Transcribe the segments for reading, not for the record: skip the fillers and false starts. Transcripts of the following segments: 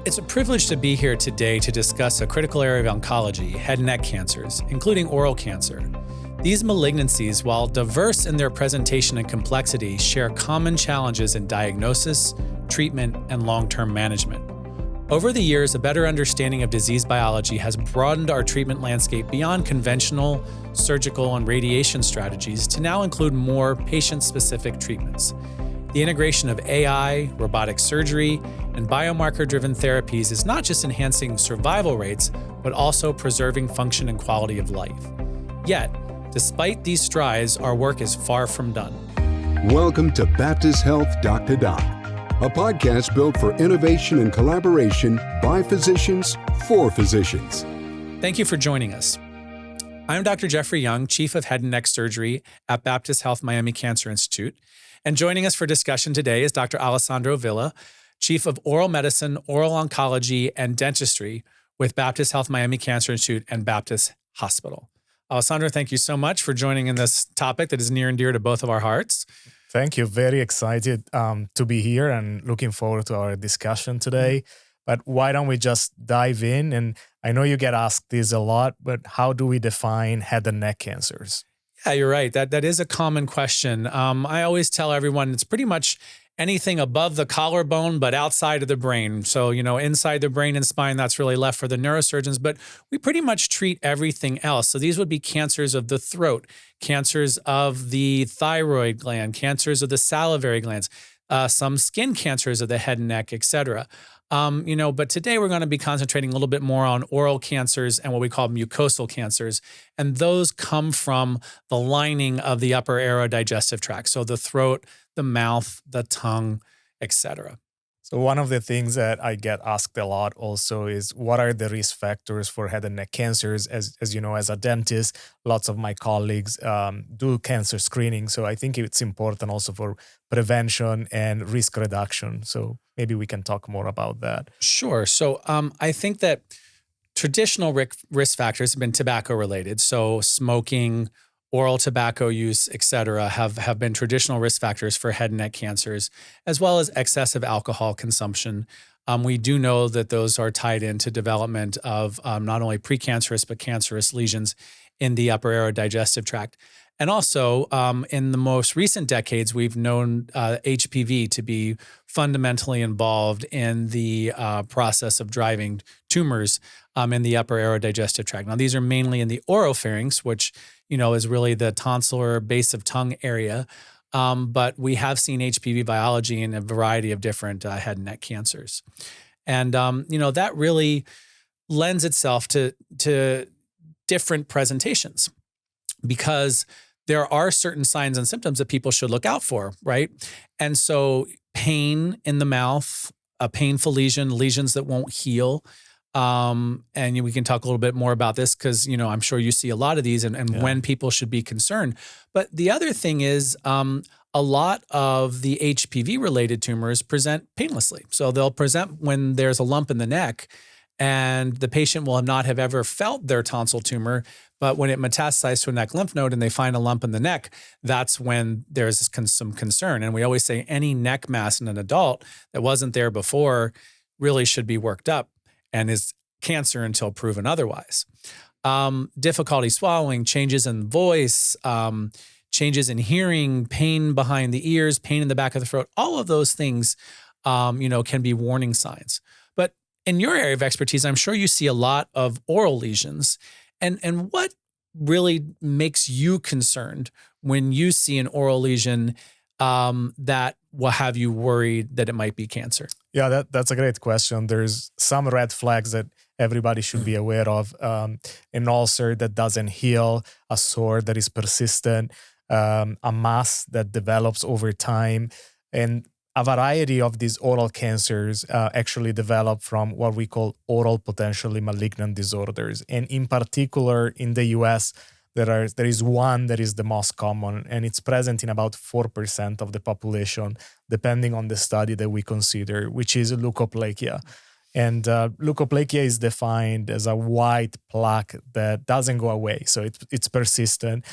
It's a privilege to be here today to discuss a critical area of oncology, head and neck cancers, including oral cancer. These malignancies, while diverse in their presentation and complexity, share common challenges in diagnosis, treatment, and long-term management. Over the years, a better understanding of disease biology has broadened our treatment landscape beyond conventional surgical and radiation strategies to now include more patient-specific treatments. The integration of AI, robotic surgery, and biomarker-driven therapies is not just enhancing survival rates, but also preserving function and quality of life. Yet, despite these strides, our work is far from done. Welcome to Baptist Health Doc to Doc, a podcast built for innovation and collaboration by physicians for physicians. Thank you for joining us. I'm Dr. Geoffrey Young, Chief of Head and Neck Surgery at Baptist Health Miami Cancer Institute. And joining us for discussion today is Dr. Alessandro Villa, Chief of Oral Medicine, Oral Oncology, and Dentistry with Baptist Health Miami Cancer Institute and Baptist Hospital. Alessandro, thank you so much for joining in this topic that is near and dear to both of our hearts. Thank you. Very excited to be here and looking forward to our discussion today. But why don't we just dive in? And I know you get asked this a lot, but how do we define head and neck cancers? Yeah, you're right. That is a common question. I always tell everyone it's pretty much anything above the collarbone, but outside of the brain. So, inside the brain and spine, that's really left for the neurosurgeons, but we pretty much treat everything else. So these would be cancers of the throat, cancers of the thyroid gland, cancers of the salivary glands, some skin cancers of the head and neck, et cetera. But today we're going to be concentrating a little bit more on oral cancers and what we call mucosal cancers. And those come from the lining of the upper aerodigestive tract. So the throat, the mouth, the tongue, et cetera. So one of the things that I get asked a lot also is what are the risk factors for head and neck cancers? As you know, as a dentist, lots of my colleagues do cancer screening. So I think it's important also for prevention and risk reduction. So maybe we can talk more about that. Sure. So I think that traditional risk factors have been tobacco related. So smoking, oral tobacco use, et cetera, have been traditional risk factors for head and neck cancers, as well as excessive alcohol consumption. We do know that those are tied into development of not only precancerous, but cancerous lesions in the upper aerodigestive tract. And also, in the most recent decades, we've known HPV to be fundamentally involved in the process of driving tumors in the upper aerodigestive tract. Now, these are mainly in the oropharynx, which is really the tonsillar base of tongue area. But we have seen HPV biology in a variety of different head and neck cancers. And, that really lends itself to different presentations because there are certain signs and symptoms that people should look out for, right? And so pain in the mouth, a painful lesion, lesions that won't heal. And we can talk a little bit more about this because, I'm sure you see a lot of these and when people should be concerned. But the other thing is a lot of the HPV-related tumors present painlessly. So they'll present when there's a lump in the neck and the patient will not have ever felt their tonsil tumor, but when it metastasizes to a neck lymph node and they find a lump in the neck, that's when there's some concern. And we always say any neck mass in an adult that wasn't there before really should be worked up and is cancer until proven otherwise. Difficulty swallowing, changes in voice, changes in hearing, pain behind the ears, pain in the back of the throat, all of those things, can be warning signs. But in your area of expertise, I'm sure you see a lot of oral lesions. And what really makes you concerned when you see an oral lesion that will have you worried that it might be cancer? Yeah, that's a great question. There's some red flags that everybody should be aware of. An ulcer that doesn't heal, a sore that is persistent, a mass that develops over time, and a variety of these oral cancers actually develop from what we call oral potentially malignant disorders. And in particular, in the US, there is one that is the most common, and it's present in about 4% of the population, depending on the study that we consider, which is leukoplakia. And leukoplakia is defined as a white plaque that doesn't go away, so it's persistent.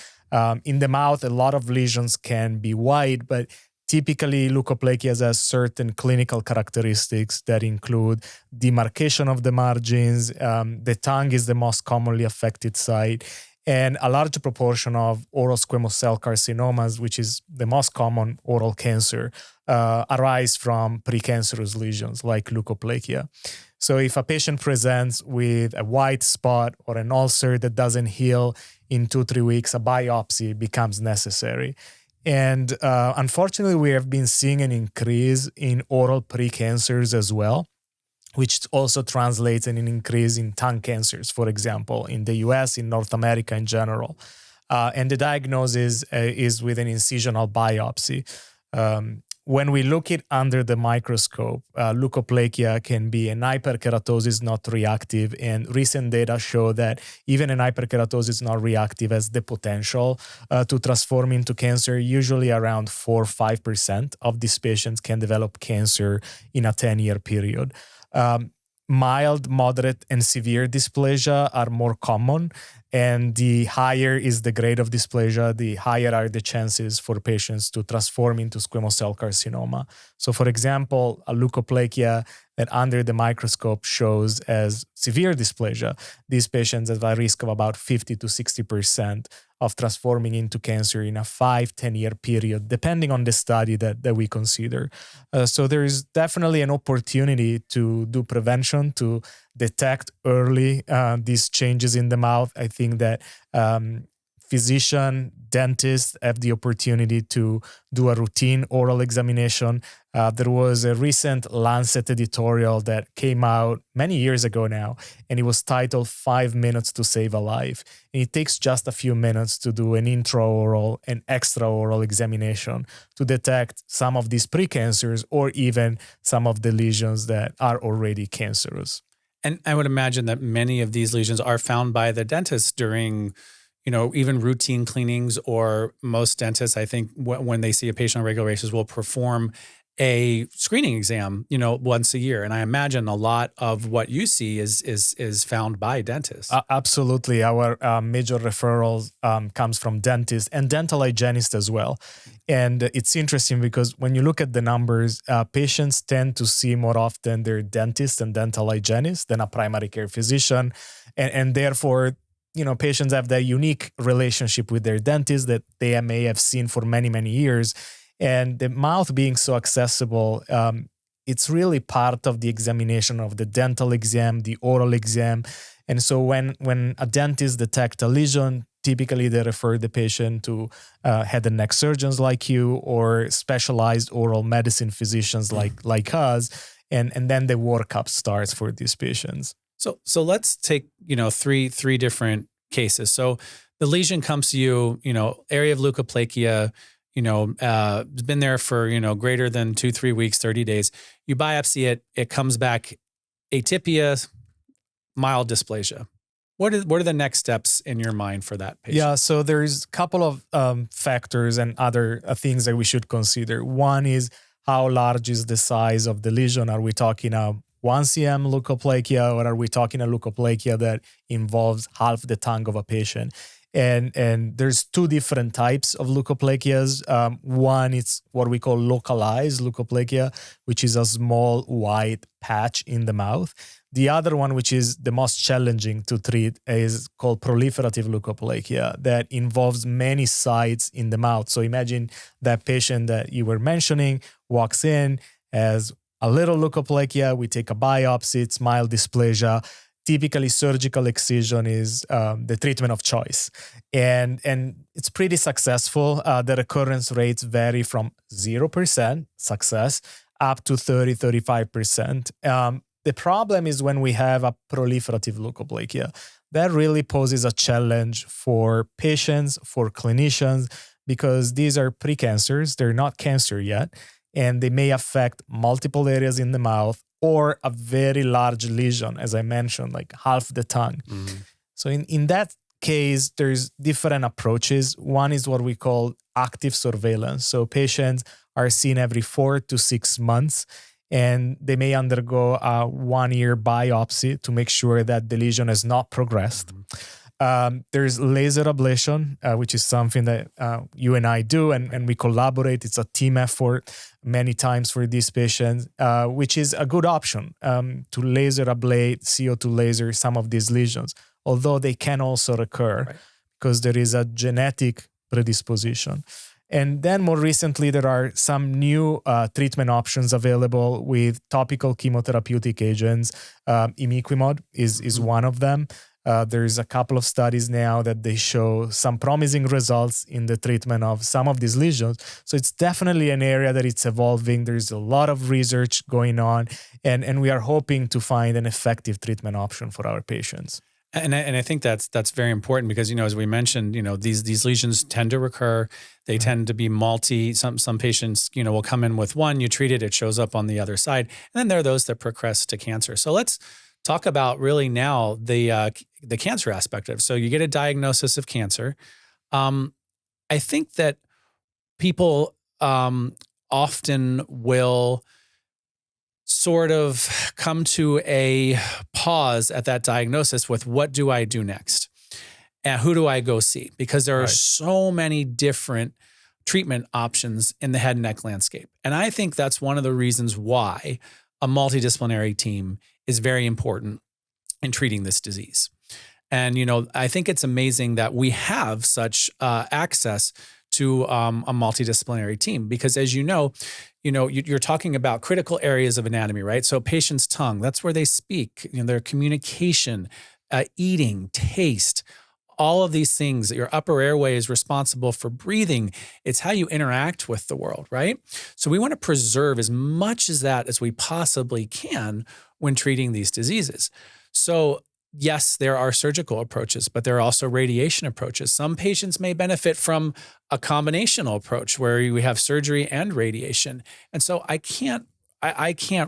In the mouth, a lot of lesions can be white, but Typically, leukoplakia has certain clinical characteristics that include demarcation of the margins. The tongue is the most commonly affected site. And a large proportion of oral squamous cell carcinomas, which is the most common oral cancer, arise from precancerous lesions like leukoplakia. So if a patient presents with a white spot or an ulcer that doesn't heal in 2-3 weeks, a biopsy becomes necessary. And unfortunately, we have been seeing an increase in oral precancers as well, which also translates in an increase in tongue cancers, for example, in the US, in North America in general. And the diagnosis is with an incisional biopsy. When we look it under the microscope, leukoplakia can be an hyperkeratosis not reactive, and recent data show that even an hyperkeratosis not reactive has the potential to transform into cancer. Usually around 4-5% of these patients can develop cancer in a 10-year period. Mild, moderate, and severe dysplasia are more common, and the higher is the grade of dysplasia, the higher are the chances for patients to transform into squamous cell carcinoma. So, for example, a leukoplakia that under the microscope shows as severe dysplasia, these patients have a risk of about 50 to 60% of transforming into cancer in a 5-10 year period, depending on the study that we consider. So there is definitely an opportunity to do prevention, to detect early these changes in the mouth. I think that physician, dentists have the opportunity to do a routine oral examination. There was a recent Lancet editorial that came out many years ago now, and it was titled 5 Minutes to Save a Life. And it takes just a few minutes to do an intraoral and extraoral examination to detect some of these precancers or even some of the lesions that are already cancerous. And I would imagine that many of these lesions are found by the dentist during, even routine cleanings, or most dentists, I think, when they see a patient on regular basis, will perform a screening exam, once a year. And I imagine a lot of what you see is found by dentists. Absolutely. Our major referrals comes from dentists and dental hygienists as well. And it's interesting because when you look at the numbers, patients tend to see more often their dentist and dental hygienist than a primary care physician. And therefore, patients have that unique relationship with their dentist that they may have seen for many, many years. And the mouth being so accessible, it's really part of the examination of the dental exam, the oral exam. And so when a dentist detects a lesion, typically they refer the patient to head and neck surgeons like you, or specialized oral medicine physicians like us. And then the workup starts for these patients. So let's take, three different cases. So the lesion comes to you, area of leukoplakia, it's been there for, greater than 2-3 weeks, 30 days. You biopsy it, it comes back atypia, mild dysplasia. What are the next steps in your mind for that patient? Yeah, so there's a couple of factors and other things that we should consider. One is how large is the size of the lesion? Are we talking 1 cm leukoplakia, or are we talking a leukoplakia that involves half the tongue of a patient? And there's two different types of leukoplakias. One is what we call localized leukoplakia, which is a small white patch in the mouth. The other one, which is the most challenging to treat, is called proliferative leukoplakia, that involves many sites in the mouth. So imagine that patient that you were mentioning walks in, has a little leukoplakia, we take a biopsy, it's mild dysplasia. Typically, surgical excision is the treatment of choice. And it's pretty successful. The recurrence rates vary from 0% success up to 30-35%. The problem is when we have a proliferative leukoplakia. That really poses a challenge for patients, for clinicians, because these are precancers. They're not cancer yet, and they may affect multiple areas in the mouth, or a very large lesion, as I mentioned, like half the tongue. Mm-hmm. So in that case, there's different approaches. One is what we call active surveillance. So patients are seen every 4 to 6 months, and they may undergo a 1-year biopsy to make sure that the lesion has not progressed. Mm-hmm. There's laser ablation, which is something that you and I do, and we collaborate. It's a team effort many times for these patients, which is a good option to laser ablate, CO2 laser some of these lesions, although they can also recur because there is a genetic predisposition. And then more recently, there are some new treatment options available with topical chemotherapeutic agents. Imiquimod is one of them. There's a couple of studies now that they show some promising results in the treatment of some of these lesions. So it's definitely an area that it's evolving. There's a lot of research going on, and we are hoping to find an effective treatment option for our patients. And I think that's very important because, as we mentioned, these lesions tend to recur. They tend to be multi. Some patients, will come in with one, you treat it, it shows up on the other side. And then there are those that progress to cancer. So let's talk about really now the cancer aspect of it. So you get a diagnosis of cancer. I think that people often will sort of come to a pause at that diagnosis with, what do I do next? And who do I go see? Because there are so many different treatment options in the head and neck landscape. And I think that's one of the reasons why a multidisciplinary team is very important in treating this disease. And, I think it's amazing that we have such access to a multidisciplinary team, because as you're talking about critical areas of anatomy, right? So patient's tongue, that's where they speak, their communication, eating, taste, all of these things. Your upper airway is responsible for breathing. It's how you interact with the world, right? So we want to preserve as much as that as we possibly can when treating these diseases. So yes, there are surgical approaches, but there are also radiation approaches. Some patients may benefit from a combinational approach where we have surgery and radiation. And so I can't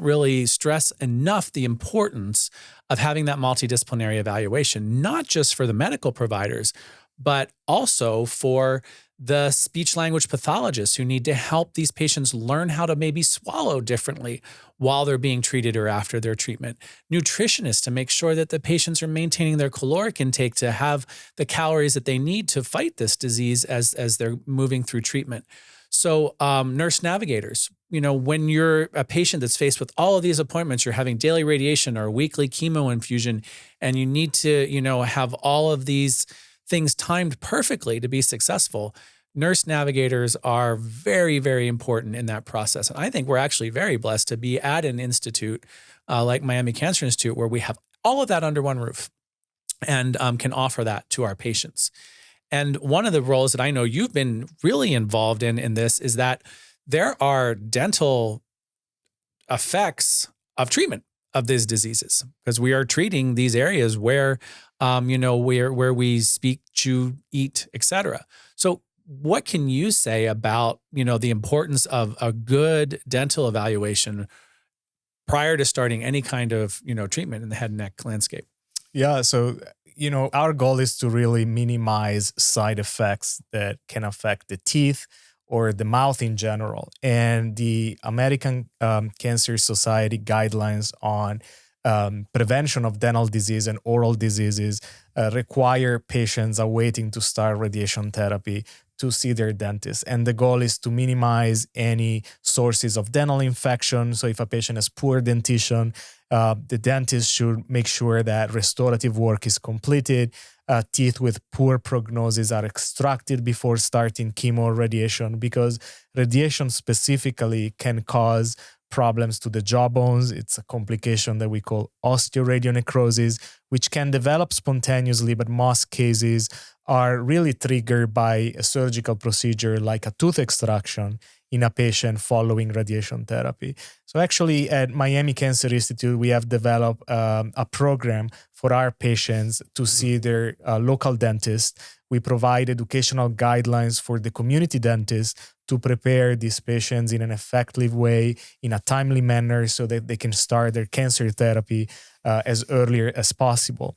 really stress enough the importance of having that multidisciplinary evaluation, not just for the medical providers, but also for the speech language pathologists who need to help these patients learn how to maybe swallow differently while they're being treated or after their treatment. Nutritionists to make sure that the patients are maintaining their caloric intake to have the calories that they need to fight this disease as they're moving through treatment. So nurse navigators, when you're a patient that's faced with all of these appointments, you're having daily radiation or weekly chemo infusion, and you need to, have all of these things timed perfectly to be successful. Nurse navigators are very, very important in that process. And I think we're actually very blessed to be at an institute like Miami Cancer Institute, where we have all of that under one roof and can offer that to our patients. And one of the roles that I know you've been really involved in this is that there are dental effects of treatment of these diseases, because we are treating these areas where, where we speak, chew, eat, etc. So what can you say about, the importance of a good dental evaluation prior to starting any kind of, treatment in the head and neck landscape? Yeah. So, our goal is to really minimize side effects that can affect the teeth or the mouth in general. And the American Cancer Society guidelines on prevention of dental disease and oral diseases require patients awaiting to start radiation therapy to see their dentist. And the goal is to minimize any sources of dental infection. So if a patient has poor dentition, the dentist should make sure that restorative work is completed. Teeth with poor prognosis are extracted before starting chemo or radiation, because radiation specifically can cause problems to the jaw bones. It's a complication that we call osteoradionecrosis, which can develop spontaneously, but most cases are really triggered by a surgical procedure like a tooth extraction in a patient following radiation therapy. So actually at Miami Cancer Institute, we have developed a program for our patients to see their local dentist. We provide educational guidelines for the community dentist to prepare these patients in an effective way, in a timely manner, so that they can start their cancer therapy as early as possible.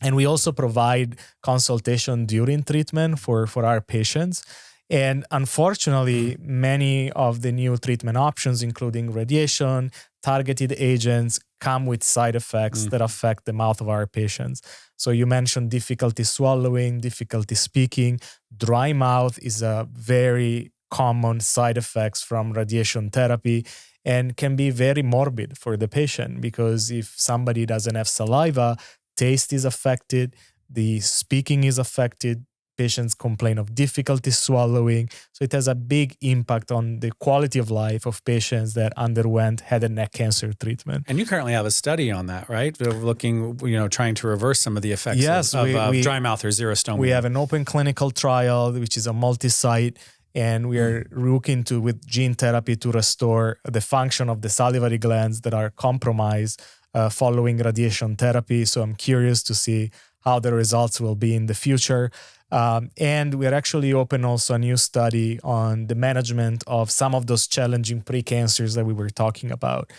And we also provide consultation during treatment for our patients. And unfortunately, many of the new treatment options, including radiation, targeted agents, come with side effects that affect the mouth of our patients. So you mentioned difficulty swallowing, difficulty speaking. Dry mouth is a very common side effects from radiation therapy and can be very morbid for the patient, because if somebody doesn't have saliva, taste is affected, the speaking is affected, patients complain of difficulty swallowing. So it has a big impact on the quality of life of patients that underwent head and neck cancer treatment. And you currently have a study on that, right? Looking, trying to reverse some of the effects Yes, of dry mouth or xerostomia. We have an open clinical trial, which is a multi-site, and we are looking to, with gene therapy, to restore the function of the salivary glands that are compromised following radiation therapy. So I'm curious to see how the results will be in the future. And we're actually open also a new study on the management of some of those challenging precancers that we were talking about.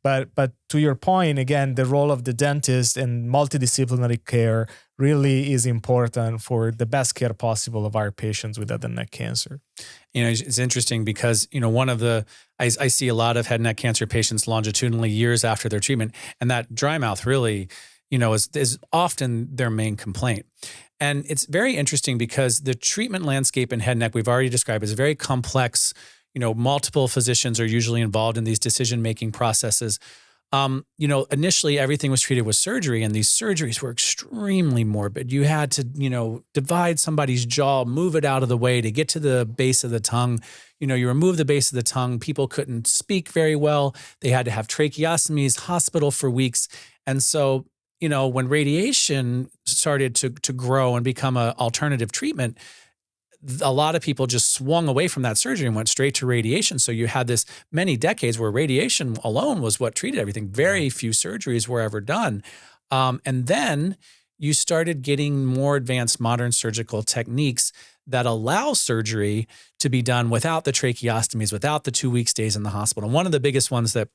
But to your point, again, the role of the dentist and multidisciplinary care really is important for the best care possible of our patients with head and neck cancer. It's interesting because, I see a lot of head and neck cancer patients longitudinally years after their treatment, and that dry mouth really, is often their main complaint. And it's very interesting because the treatment landscape in head and neck we've already described is very complex. Multiple physicians are usually involved in these decision-making processes. Initially everything was treated with surgery, and these surgeries were extremely morbid. You had to, divide somebody's jaw, move it out of the way to get to the base of the tongue. You remove the base of the tongue, people couldn't speak very well. They had to have tracheostomies, hospital for weeks. And so, when radiation started to grow and become an alternative treatment, a lot of people just swung away from that surgery and went straight to radiation. So you had this many decades where radiation alone was what treated everything. Very few surgeries were ever done. And then you started getting more advanced modern surgical techniques that allow surgery to be done without the tracheostomies, without the 2-week stays in the hospital. And one of the biggest ones that,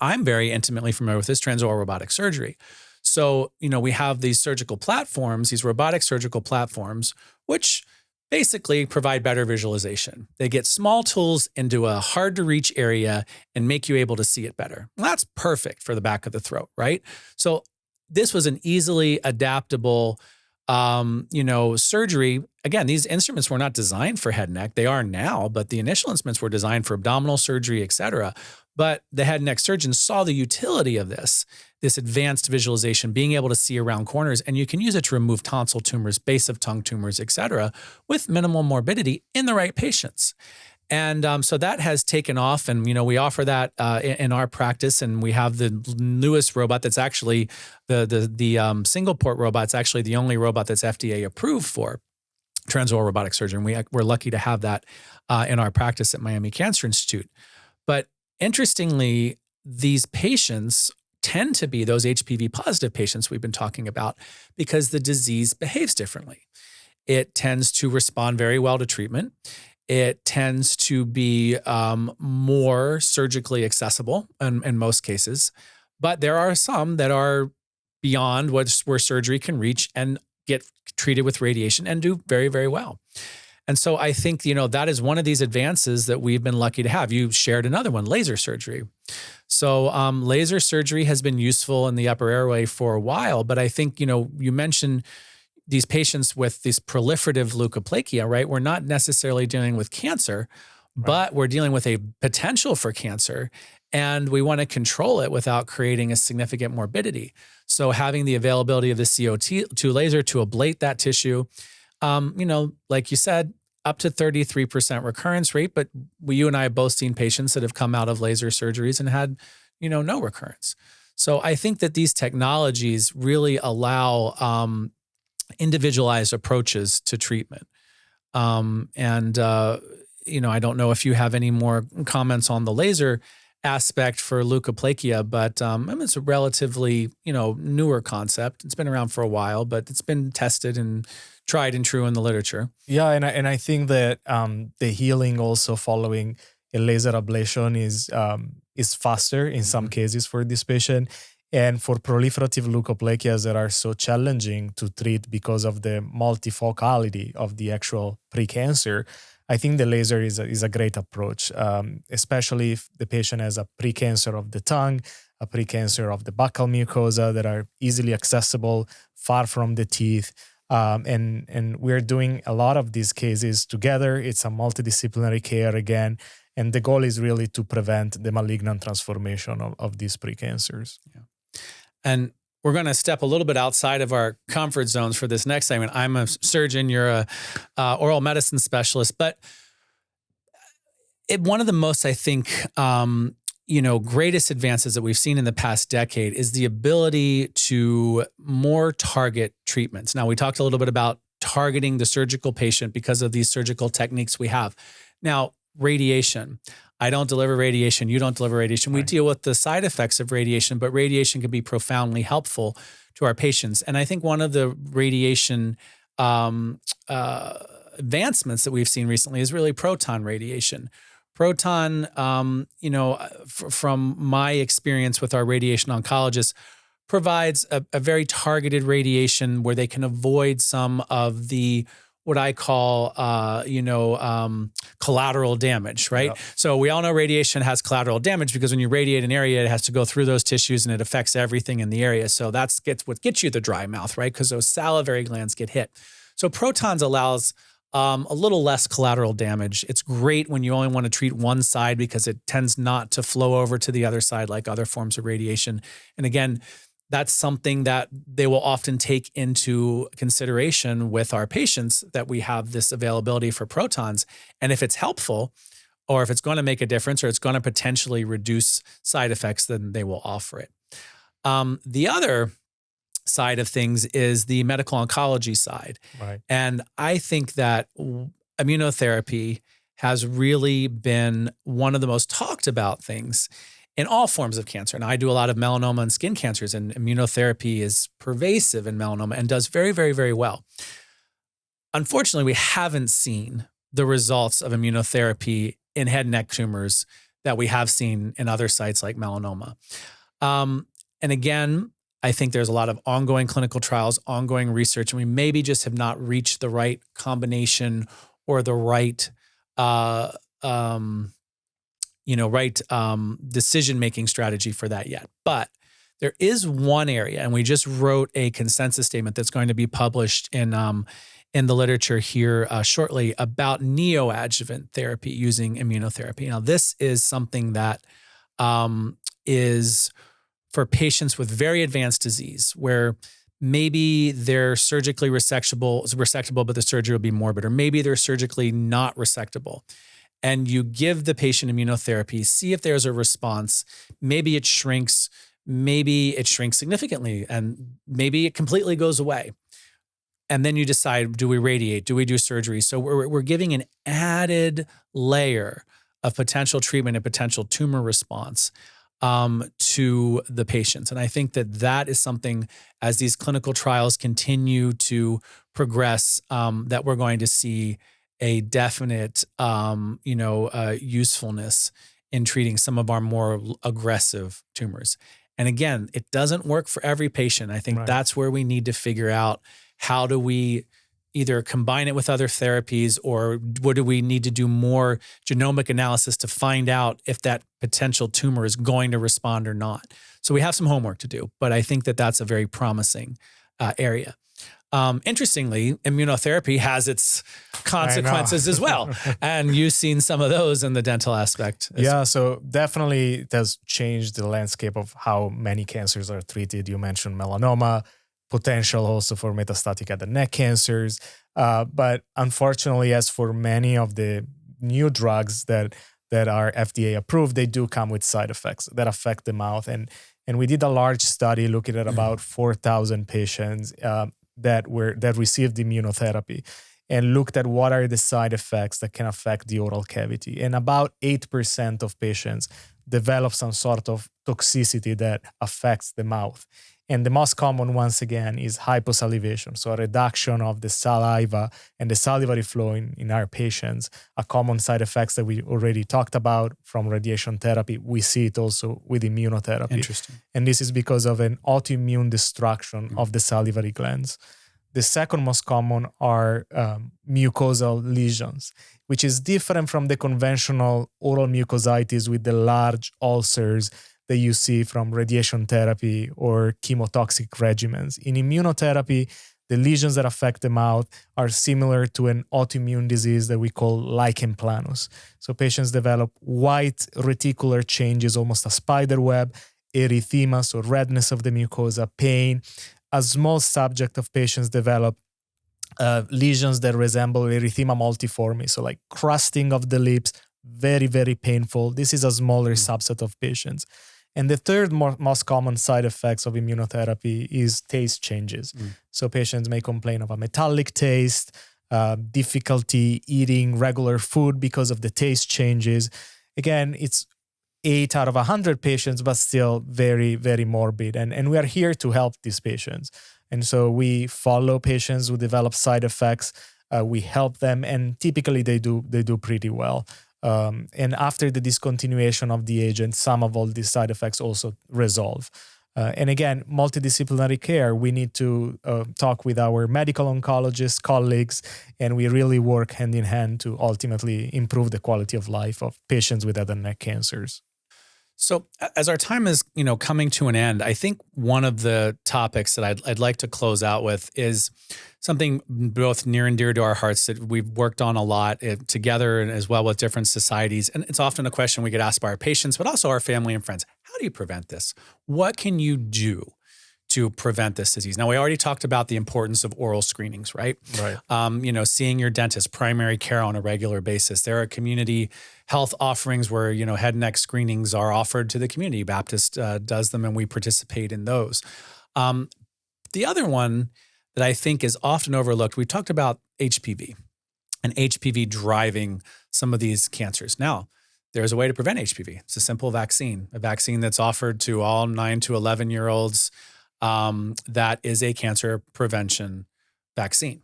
I'm very intimately familiar with is transoral robotic surgery. So, we have these surgical platforms, these robotic surgical platforms, which basically provide better visualization. They get small tools into a hard to reach area and make you able to see it better. Well, that's perfect for the back of the throat, right? So this was an easily adaptable, surgery. Again, these instruments were not designed for head and neck. They are now, but the initial instruments were designed for abdominal surgery, et cetera. But the head and neck surgeons saw the utility of this advanced visualization, being able to see around corners, and you can use it to remove tonsil tumors, base of tongue tumors, et cetera, with minimal morbidity in the right patients. And so that has taken off, and we offer that in our practice, and we have the newest robot that's actually the single port robot. It's actually the only robot that's FDA approved for transoral robotic surgery. And we're lucky to have that in our practice at Miami Cancer Institute. But interestingly, these patients tend to be those HPV positive patients we've been talking about because the disease behaves differently. It tends to respond very well to treatment. It tends to be more surgically accessible in most cases, but there are some that are beyond where surgery can reach and get treated with radiation and do very, very well. And so I think, that is one of these advances that we've been lucky to have. You shared another one, laser surgery. So laser surgery has been useful in the upper airway for a while, but I think, you mentioned these patients with this proliferative leukoplakia, right? We're not necessarily dealing with cancer, but we're dealing with a potential for cancer, and we want to control it without creating a significant morbidity. So having the availability of the CO2 laser to ablate that tissue, like you said, up to 33% recurrence rate, but you and I have both seen patients that have come out of laser surgeries and had, no recurrence. So I think that these technologies really allow individualized approaches to treatment. I don't know if you have any more comments on the laser aspect for leukoplakia, but it's a relatively, newer concept. It's been around for a while, but it's been tested and tried and true in the literature. Yeah, and I think that the healing also following a laser ablation is faster in some cases for this patient. And for proliferative leukoplakias that are so challenging to treat because of the multifocality of the actual precancer, I think the laser is a great approach, especially if the patient has a precancer of the tongue, a precancer of the buccal mucosa that are easily accessible, far from the teeth. And we're doing a lot of these cases together. It's a multidisciplinary care again. And the goal is really to prevent the malignant transformation of these precancers. Yeah. And we're going to step a little bit outside of our comfort zones for this next segment. I'm a surgeon, you're a oral medicine specialist, but one of the most, I think, greatest advances that we've seen in the past decade is the ability to more target treatments. Now, we talked a little bit about targeting the surgical patient because of these surgical techniques we have. Now, radiation. I don't deliver radiation. You don't deliver radiation. Right. We deal with the side effects of radiation, but radiation can be profoundly helpful to our patients. And I think one of the radiation advancements that we've seen recently is really proton radiation. Proton, from my experience with our radiation oncologists, provides a very targeted radiation where they can avoid some of the what I call, collateral damage, right? Yep. So we all know radiation has collateral damage because when you radiate an area, it has to go through those tissues and it affects everything in the area. So that's what gets you the dry mouth, right? Because those salivary glands get hit. So protons allows a little less collateral damage. It's great when you only want to treat one side because it tends not to flow over to the other side like other forms of radiation. And again, that's something that they will often take into consideration with our patients, that we have this availability for protons. And if it's helpful, or if it's going to make a difference, or it's going to potentially reduce side effects, then they will offer it. The other side of things is the medical oncology side. Right. And I think that immunotherapy has really been one of the most talked about things in all forms of cancer. And I do a lot of melanoma and skin cancers, and immunotherapy is pervasive in melanoma and does very, very, very well. Unfortunately, we haven't seen the results of immunotherapy in head and neck tumors that we have seen in other sites like melanoma. And again, I think there's a lot of ongoing clinical trials, ongoing research, and we maybe just have not reached the right combination or the right decision-making strategy for that yet. But there is one area, and we just wrote a consensus statement that's going to be published in the literature here shortly, about neoadjuvant therapy using immunotherapy. Now, this is something that is for patients with very advanced disease, where maybe they're surgically resectable, but the surgery will be morbid, or maybe they're surgically not resectable. And you give the patient immunotherapy, see if there's a response. Maybe it shrinks significantly, and maybe it completely goes away. And then you decide, do we radiate? Do we do surgery? So we're giving an added layer of potential treatment and potential tumor response to the patients. And I think that is something, as these clinical trials continue to progress, that we're going to see a definite, usefulness in treating some of our more aggressive tumors. And again, it doesn't work for every patient. I think that's where we need to figure out, how do we either combine it with other therapies, or what do we need to do more genomic analysis to find out if that potential tumor is going to respond or not. So we have some homework to do, but I think that's a very promising area. Interestingly, immunotherapy has its consequences as well. And you've seen some of those in the dental aspect. Yeah, so definitely it has changed the landscape of how many cancers are treated. You mentioned melanoma, potential also for metastatic head and neck cancers. But unfortunately, as for many of the new drugs that are FDA approved, they do come with side effects that affect the mouth. And we did a large study looking at about 4,000 patients that received immunotherapy, and looked at what are the side effects that can affect the oral cavity. And about 8% of patients develop some sort of toxicity that affects the mouth. And the most common, once again, is hyposalivation. So a reduction of the saliva and the salivary flow in our patients, a common side effects that we already talked about from radiation therapy. We see it also with immunotherapy. Interesting. And this is because of an autoimmune destruction of the salivary glands. The second most common are mucosal lesions, which is different from the conventional oral mucositis with the large ulcers that you see from radiation therapy or chemotoxic regimens. In immunotherapy, the lesions that affect the mouth are similar to an autoimmune disease that we call lichen planus. So patients develop white reticular changes, almost a spider web, erythema, so redness of the mucosa, pain. A small subject of patients develop lesions that resemble erythema multiforme, so like crusting of the lips, very, very painful. This is a smaller subset of patients. And the third most common side effects of immunotherapy is taste changes. So patients may complain of a metallic taste, difficulty eating regular food because of the taste changes. Again, it's 8 out of 100 patients, but still very, very morbid. And we are here to help these patients. And so we follow patients who develop side effects. We help them, and typically they do pretty well. And after the discontinuation of the agent, some of all these side effects also resolve. And again, multidisciplinary care, we need to talk with our medical oncologist colleagues, and we really work hand in hand to ultimately improve the quality of life of patients with head and neck cancers. So as our time is, coming to an end, I think one of the topics that I'd like to close out with is something both near and dear to our hearts that we've worked on a lot together and as well with different societies. And it's often a question we get asked by our patients, but also our family and friends. How do you prevent this? What can you do to prevent this disease? Now, we already talked about the importance of oral screenings, right? Right. Seeing your dentist, primary care on a regular basis. There are community health offerings where, head and neck screenings are offered to the community. Baptist does them, and we participate in those. The other one that I think is often overlooked, we talked about HPV and HPV driving some of these cancers. Now, there's a way to prevent HPV. It's a simple vaccine, a vaccine that's offered to all 9 to 11-year-olds. That is a cancer prevention vaccine.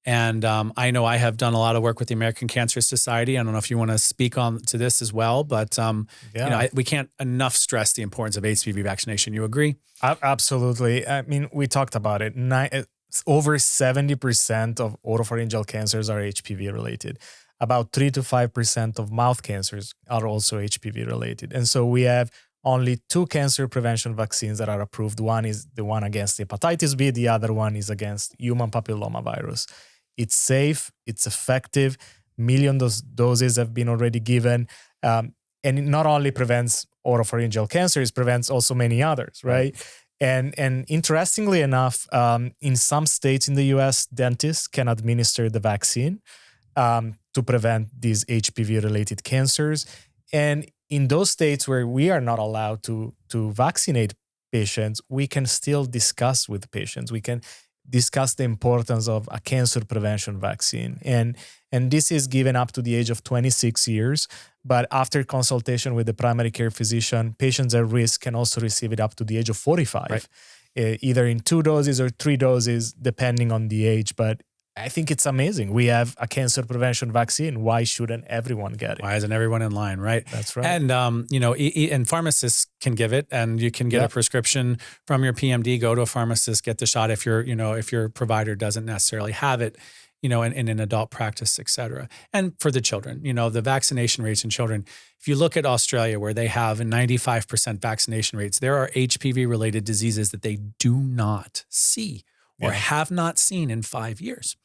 And I know I have done a lot of work with the American Cancer Society. I don't know if you want to speak on to this as well, but we can't enough stress the importance of HPV vaccination. You agree? Absolutely. I mean, we talked about it. Over 70% of oropharyngeal cancers are HPV related. About 3 to 5% of mouth cancers are also HPV related. And so we have only 2 cancer prevention vaccines that are approved. One is the one against hepatitis B. The other one is against human papillomavirus. It's safe. It's effective. Millions of doses have been already given. And it not only prevents oropharyngeal cancer, it prevents also many others, right? And interestingly enough, in some states in the US, dentists can administer the vaccine to prevent these HPV-related cancers. And in those states where we are not allowed to vaccinate patients, we can still discuss with patients. We can discuss the importance of a cancer prevention vaccine. And this is given up to the age of 26 years. But after consultation with the primary care physician, patients at risk can also receive it up to the age of 45, either in 2 doses or 3 doses, depending on the age. But I think it's amazing. We have a cancer prevention vaccine. Why shouldn't everyone get it? Why isn't everyone in line, right? That's right. And, and pharmacists can give it, and you can get a prescription from your PMD, go to a pharmacist, get the shot if your provider doesn't necessarily have it, in an adult practice, et cetera. And for the children, the vaccination rates in children, if you look at Australia where they have a 95% vaccination rates, there are HPV-related diseases that they do not see or have not seen in 5 years.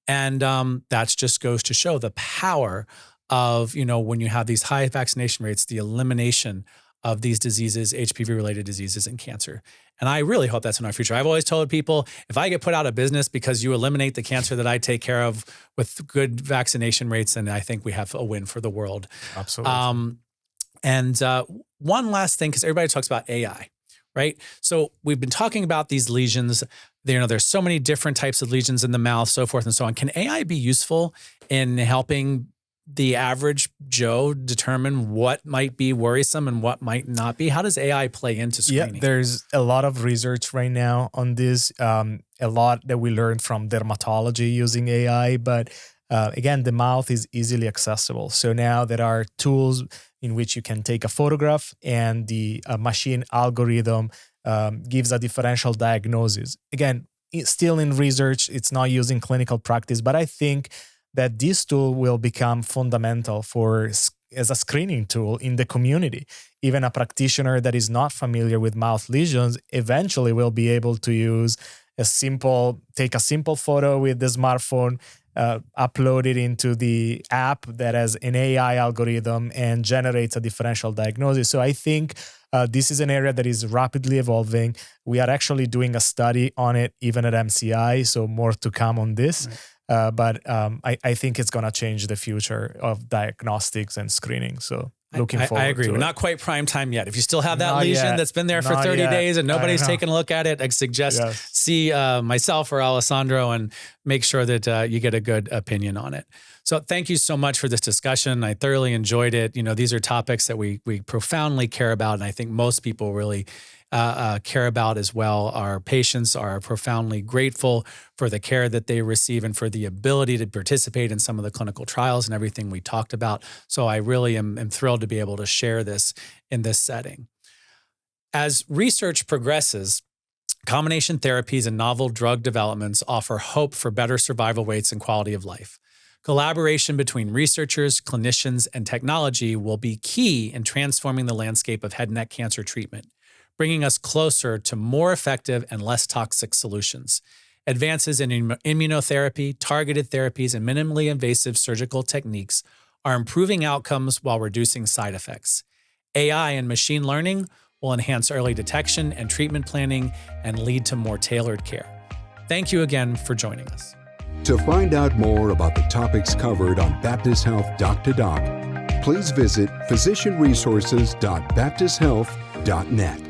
And that just goes to show the power of, when you have these high vaccination rates, the elimination of these diseases, HPV-related diseases and cancer. And I really hope that's in our future. I've always told people, if I get put out of business because you eliminate the cancer that I take care of with good vaccination rates, then I think we have a win for the world. Absolutely. And one last thing, because everybody talks about AI, right? So we've been talking about these lesions. There's so many different types of lesions in the mouth, so forth and so on. Can AI be useful in helping the average Joe determine what might be worrisome and what might not be? How does AI play into screening? Yeah, there's a lot of research right now on this, a lot that we learned from dermatology using AI. But again, the mouth is easily accessible. So now there are tools in which you can take a photograph and the machine algorithm gives a differential diagnosis. Again, still in research. It's not used in clinical practice, but I think that this tool will become fundamental as a screening tool in the community. Even a practitioner that is not familiar with mouth lesions eventually will be able to take a simple photo with the smartphone, upload it into the app that has an AI algorithm and generates a differential diagnosis. So I think this is an area that is rapidly evolving. We are actually doing a study on it even at MCI, so more to come on this. Right. But I think it's going to change the future of diagnostics and screening. So looking forward. I agree. to We're it. not quite prime time yet. If you still have that Not lesion yet. that's been there for Not 30 yet. days and nobody's taken a look at it, I suggest see myself or Alessandro and make sure that you get a good opinion on it. So thank you so much for this discussion. I thoroughly enjoyed it. These are topics that we profoundly care about, and I think most people really care about as well. Our patients are profoundly grateful for the care that they receive and for the ability to participate in some of the clinical trials and everything we talked about. So I really am thrilled to be able to share this in this setting. As research progresses, combination therapies and novel drug developments offer hope for better survival rates and quality of life. Collaboration between researchers, clinicians, and technology will be key in transforming the landscape of head and neck cancer treatment, bringing us closer to more effective and less toxic solutions. Advances in immunotherapy, targeted therapies, and minimally invasive surgical techniques are improving outcomes while reducing side effects. AI and machine learning will enhance early detection and treatment planning and lead to more tailored care. Thank you again for joining us. To find out more about the topics covered on Baptist Health Doc to Doc, please visit physicianresources.baptisthealth.net.